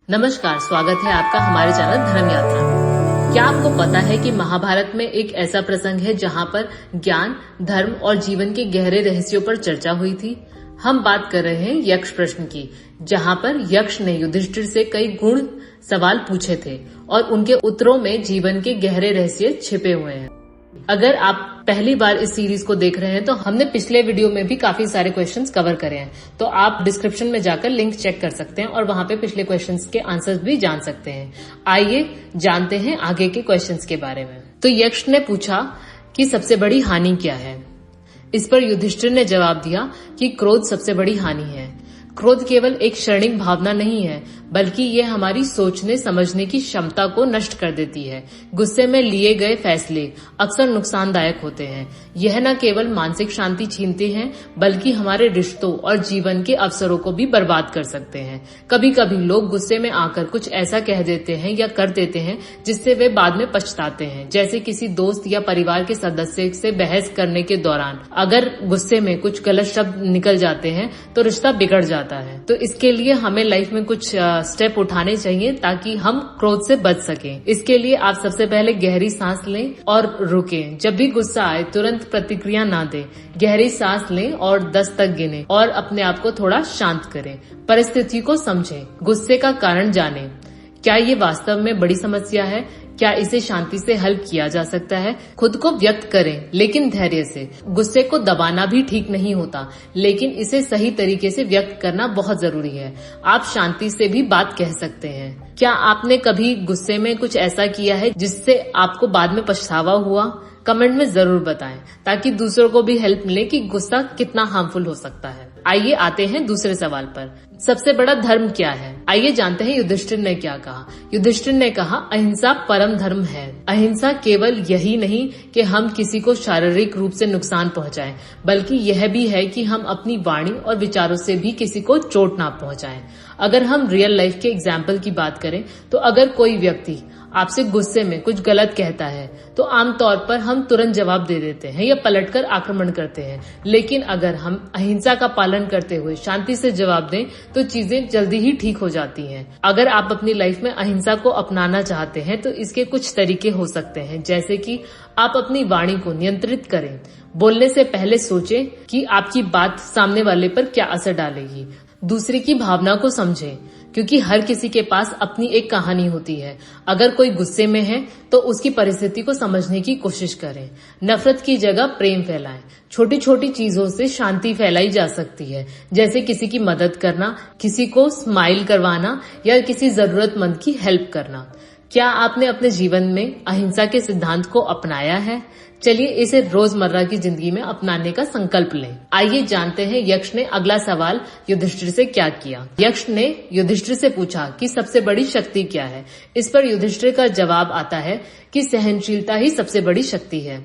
नमस्कार, स्वागत है आपका हमारे चैनल धर्म यात्रा में। क्या आपको पता है कि महाभारत में एक ऐसा प्रसंग है जहां पर ज्ञान, धर्म और जीवन के गहरे रहस्यों पर चर्चा हुई थी। हम बात कर रहे हैं यक्ष प्रश्न की, जहां पर यक्ष ने युधिष्ठिर से कई गुण सवाल पूछे थे और उनके उत्तरों में जीवन के गहरे रहस्य छिपे हुए हैं। अगर आप पहली बार इस सीरीज को देख रहे हैं तो हमने पिछले वीडियो में भी काफी सारे क्वेश्चंस कवर करे हैं, तो आप डिस्क्रिप्शन में जाकर लिंक चेक कर सकते हैं और वहां पे पिछले क्वेश्चंस के आंसर्स भी जान सकते हैं। आइए जानते हैं आगे के क्वेश्चंस के बारे में। तो यक्ष ने पूछा कि सबसे बड़ी हानि क्या है। इस पर युधिष्ठिर ने जवाब दिया कि क्रोध सबसे बड़ी हानि है। क्रोध केवल एक क्षणिक भावना नहीं है, बल्कि ये हमारी सोचने समझने की क्षमता को नष्ट कर देती है। गुस्से में लिए गए फैसले अक्सर नुकसानदायक होते हैं। यह न केवल मानसिक शांति छीनते हैं, बल्कि हमारे रिश्तों और जीवन के अवसरों को भी बर्बाद कर सकते हैं। कभी कभी लोग गुस्से में आकर कुछ ऐसा कह देते हैं या कर देते हैं जिससे वे बाद में पछताते हैं। जैसे किसी दोस्त या परिवार के सदस्य से बहस करने के दौरान अगर गुस्से में कुछ गलत शब्द निकल जाते हैं तो रिश्ता बिगड़ जाता है। तो इसके लिए हमें लाइफ में कुछ स्टेप उठाने चाहिए ताकि हम क्रोध से बच सकें। इसके लिए आप सबसे पहले गहरी सांस लें और रुकें। जब भी गुस्सा आए तुरंत प्रतिक्रिया ना दें। गहरी सांस लें और 10 तक गिनें और अपने आप को थोड़ा शांत करें। परिस्थिति को समझें, गुस्से का कारण जानें। क्या ये वास्तव में बड़ी समस्या है? क्या इसे शांति से हल किया जा सकता है? खुद को व्यक्त करें, लेकिन धैर्य से। गुस्से को दबाना भी ठीक नहीं होता, लेकिन इसे सही तरीके से व्यक्त करना बहुत जरूरी है। आप शांति से भी बात कह सकते हैं। क्या आपने कभी गुस्से में कुछ ऐसा किया है जिससे आपको बाद में पछतावा हुआ? कमेंट में जरूर बताएं ताकि दूसरों को भी हेल्प मिले कि गुस्सा कितना हार्मफुल हो सकता है। आइए आते हैं दूसरे सवाल पर। सबसे बड़ा धर्म क्या है? आइए जानते हैं युधिष्ठिर ने क्या कहा। युधिष्ठिर ने कहा, अहिंसा परम धर्म है। अहिंसा केवल यही नहीं कि हम किसी को शारीरिक रूप से नुकसान पहुंचाएं, बल्कि यह भी है कि हम अपनी वाणी और विचारों से भी किसी को चोट ना पहुंचाएं। अगर हम रियल लाइफ के एग्जाम्पल की बात करें तो अगर कोई व्यक्ति आपसे गुस्से में कुछ गलत कहता है तो आमतौर पर हम तुरंत जवाब दे देते हैं या पलटकर आक्रमण करते हैं। लेकिन अगर हम अहिंसा का पालन करते हुए शांति से जवाब दें तो चीजें जल्दी ही ठीक हो जाती हैं। अगर आप अपनी लाइफ में अहिंसा को अपनाना चाहते हैं तो इसके कुछ तरीके हो सकते हैं, जैसे कि आप अपनी वाणी को नियंत्रित करें। बोलने से पहले सोचें कि आपकी बात सामने वाले पर क्या असर डालेगी। दूसरे की भावना को समझें, क्योंकि हर किसी के पास अपनी एक कहानी होती है। अगर कोई गुस्से में है तो उसकी परिस्थिति को समझने की कोशिश करें। नफरत की जगह प्रेम फैलाएं। छोटी छोटी चीजों से शांति फैलाई जा सकती है, जैसे किसी की मदद करना, किसी को स्माइल करवाना या किसी जरूरतमंद की हेल्प करना। क्या आपने अपने जीवन में अहिंसा के सिद्धांत को अपनाया है? चलिए इसे रोजमर्रा की जिंदगी में अपनाने का संकल्प लें। आइए जानते हैं यक्ष ने अगला सवाल युधिष्ठिर से क्या किया। यक्ष ने युधिष्ठिर से पूछा कि सबसे बड़ी शक्ति क्या है। इस पर युधिष्ठिर का जवाब आता है कि सहनशीलता ही सबसे बड़ी शक्ति है।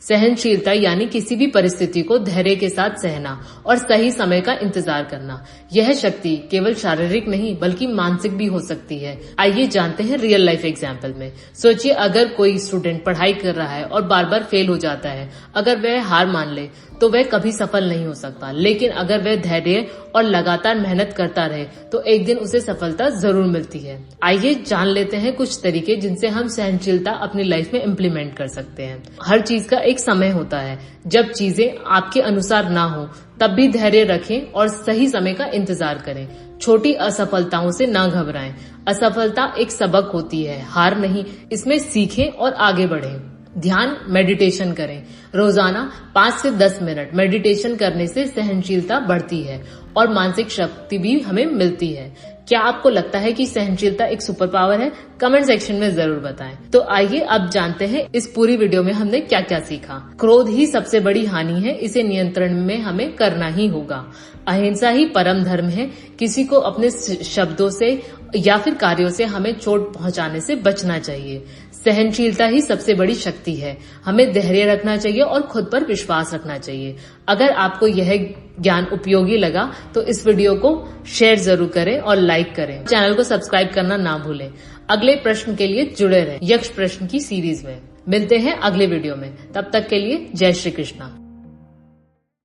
सहनशीलता यानी किसी भी परिस्थिति को धैर्य के साथ सहना और सही समय का इंतजार करना। यह शक्ति केवल शारीरिक नहीं बल्कि मानसिक भी हो सकती है। आइए जानते हैं रियल लाइफ एग्जाम्पल में। सोचिए अगर कोई स्टूडेंट पढ़ाई कर रहा है और बार बार फेल हो जाता है। अगर वह हार मान ले तो वह कभी सफल नहीं हो सकता, लेकिन अगर वह धैर्य और लगातार मेहनत करता रहे तो एक दिन उसे सफलता जरूर मिलती है। आइए जान लेते हैं कुछ तरीके जिनसे हम सहनशीलता अपनी लाइफ में इम्प्लीमेंट कर सकते हैं। हर चीज का एक समय होता है। जब चीजें आपके अनुसार ना हो तब भी धैर्य रखें और सही समय का इंतजार करें। छोटी असफलताओं से ना घबराएं। असफलता एक सबक होती है, हार नहीं। इसमें सीखें और आगे बढ़ें। ध्यान, मेडिटेशन करें। रोजाना 5 से 10 मिनट मेडिटेशन करने से सहनशीलता बढ़ती है और मानसिक शक्ति भी हमें मिलती है। क्या आपको लगता है कि सहनशीलता एक सुपर पावर है? कमेंट सेक्शन में जरूर बताएं। तो आइए अब जानते हैं इस पूरी वीडियो में हमने क्या क्या सीखा। क्रोध ही सबसे बड़ी हानि है, इसे नियंत्रण में हमें करना ही होगा। अहिंसा ही परम धर्म है। किसी को अपने शब्दों से या फिर कार्यों से हमें चोट पहुंचाने से बचना चाहिए। सहनशीलता ही सबसे बड़ी शक्ति है। हमें धैर्य रखना चाहिए और खुद पर विश्वास रखना चाहिए। अगर आपको यह ज्ञान उपयोगी लगा तो इस वीडियो को शेयर जरूर करें और लाइक करें। चैनल को सब्सक्राइब करना ना भूलें। अगले प्रश्न के लिए जुड़े रहें यक्ष प्रश्न की सीरीज में। मिलते हैं अगले वीडियो में। तब तक के लिए जय श्री कृष्णा।